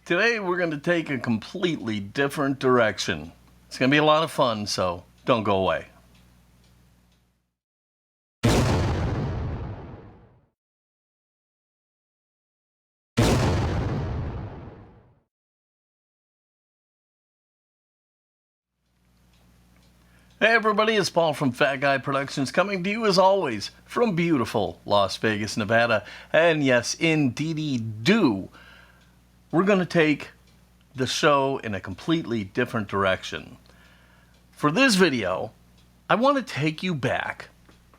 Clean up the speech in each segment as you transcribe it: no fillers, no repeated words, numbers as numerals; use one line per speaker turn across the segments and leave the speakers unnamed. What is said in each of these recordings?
Today we're going to take a completely different direction. It's going to be a lot of fun, so don't go away. Hey everybody, it's Paul from Fat Guy Productions coming to you as always from beautiful Las Vegas, Nevada. And yes, indeedy do. We're going to take the show in a completely different direction. For this video, I want to take you back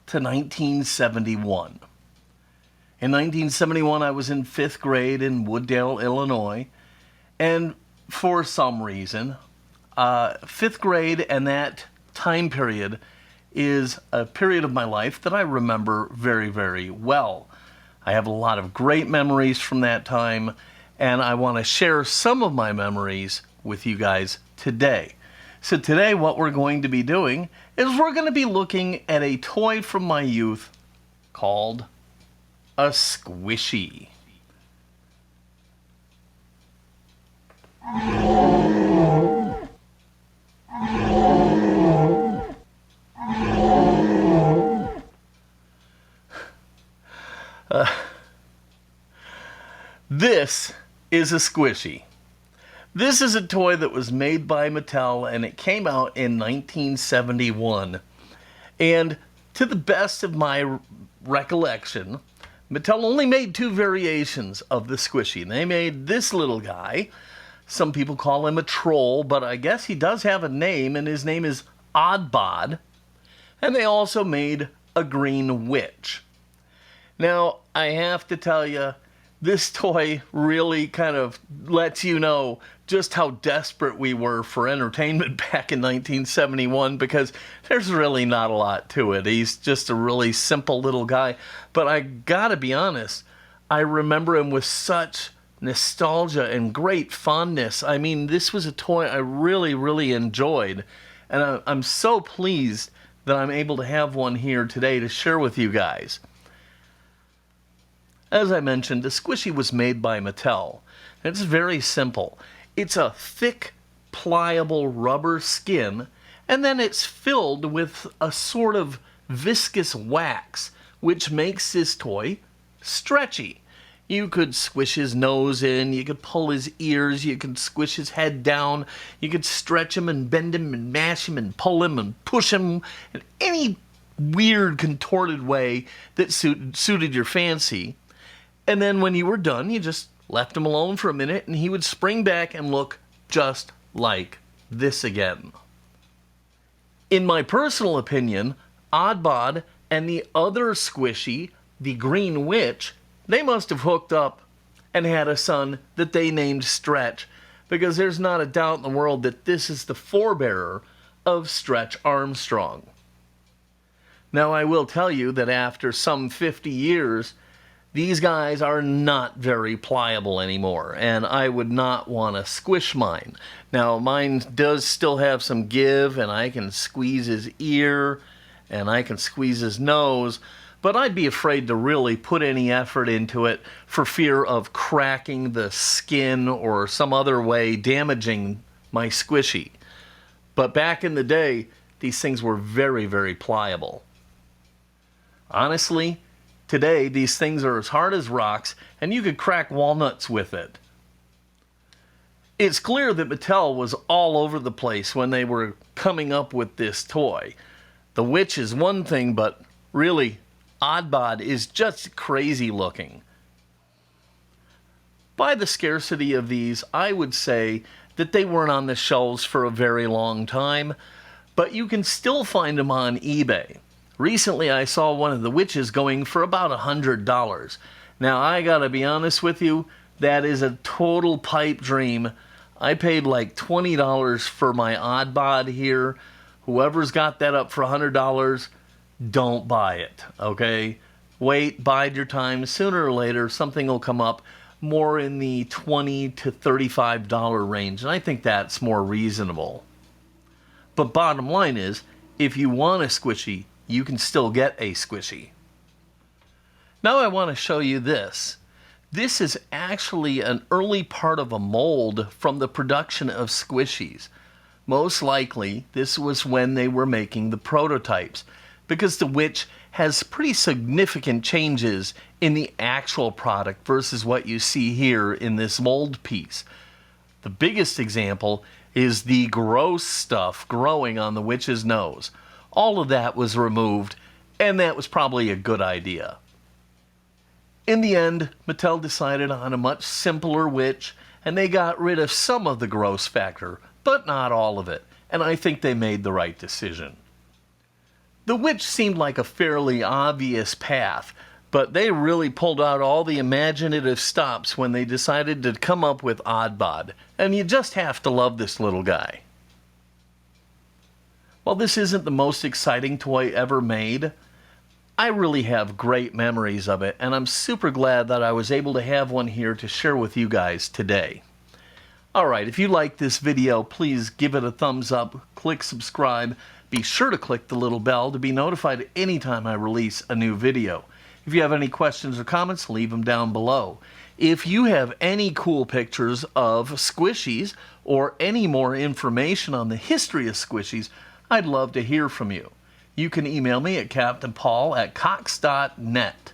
to 1971. In 1971, I was in 5th grade in Wooddale, Illinois, and for some reason, 5th grade and that time period is a period of my life that I remember very, very well. I have a lot of great memories from that time, and I want to share some of my memories with you guys today. So today what we're going to be doing is we're going to be looking at a toy from my youth called a squishy. This is a squishy. This is a toy that was made by Mattel, and it came out in 1971. And to the best of my recollection, Mattel only made 2 variations of the squishy. They made this little guy. Some people call him a troll, but I guess he does have a name, and his name is Oddbod. And they also made a green witch. Now, I have to tell you, this toy really kind of lets you know just how desperate we were for entertainment back in 1971, because there's really not a lot to it. He's just a really simple little guy. But I gotta be honest, I remember him with such nostalgia and great fondness. I mean, this was a toy I really, really enjoyed. And I'm so pleased that I'm able to have one here today to share with you guys. As I mentioned, the squishy was made by Mattel. It's very simple. It's a thick, pliable rubber skin, and then it's filled with a sort of viscous wax, which makes this toy stretchy. You could squish his nose in, you could pull his ears, you could squish his head down, you could stretch him and bend him and mash him and pull him and push him in any weird, contorted way that suited your fancy. And then when you were done, you just left him alone for a minute, and he would spring back and look just like this again. In my personal opinion, Oddbod and the other squishy, the Green Witch, they must have hooked up and had a son that they named Stretch, because there's not a doubt in the world that this is the forebearer of Stretch Armstrong. Now, I will tell you that after some 50 years, these guys are not very pliable anymore, and I would not want to squish mine. Now, mine does still have some give, and I can squeeze his ear, and I can squeeze his nose, but I'd be afraid to really put any effort into it for fear of cracking the skin or some other way damaging my squishy. But back in the day, these things were very, very pliable. Honestly, today, these things are as hard as rocks, and you could crack walnuts with it. It's clear that Mattel was all over the place when they were coming up with this toy. The witch is one thing, but really, Oddbod is just crazy looking. By the scarcity of these, I would say that they weren't on the shelves for a very long time, but you can still find them on eBay. Recently, I saw one of the witches going for about $100. Now, I gotta be honest with you, that is a total pipe dream. I paid like $20 for my Oddbod here. Whoever's got that up for $100, don't buy it, okay? Wait, bide your time. Sooner or later, something will come up more in the $20 to $35 range, and I think that's more reasonable. But bottom line is, if you want a squishy, you can still get a squishy. Now I want to show you this. This is actually an early part of a mold from the production of squishies. Most likely, this was when they were making the prototypes, because the witch has pretty significant changes in the actual product versus what you see here in this mold piece. The biggest example is the gross stuff growing on the witch's nose. All of that was removed, and that was probably a good idea. In the end, Mattel decided on a much simpler witch, and they got rid of some of the gross factor, but not all of it, and I think they made the right decision. The witch seemed like a fairly obvious path, but they really pulled out all the imaginative stops when they decided to come up with Oddbod, and you just have to love this little guy. While this isn't the most exciting toy ever made, I really have great memories of it, and I'm super glad that I was able to have one here to share with you guys today. Alright, if you like this video, please give it a thumbs up, click subscribe, be sure to click the little bell to be notified anytime I release a new video. If you have any questions or comments, leave them down below. If you have any cool pictures of squishies or any more information on the history of squishies, I'd love to hear from you. You can email me at captainpaul@cox.net.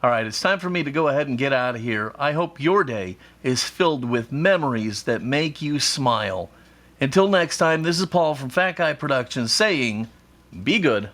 Alright, it's time for me to go ahead and get out of here. I hope your day is filled with memories that make you smile. Until next time, this is Paul from Fat Guy Productions saying, be good.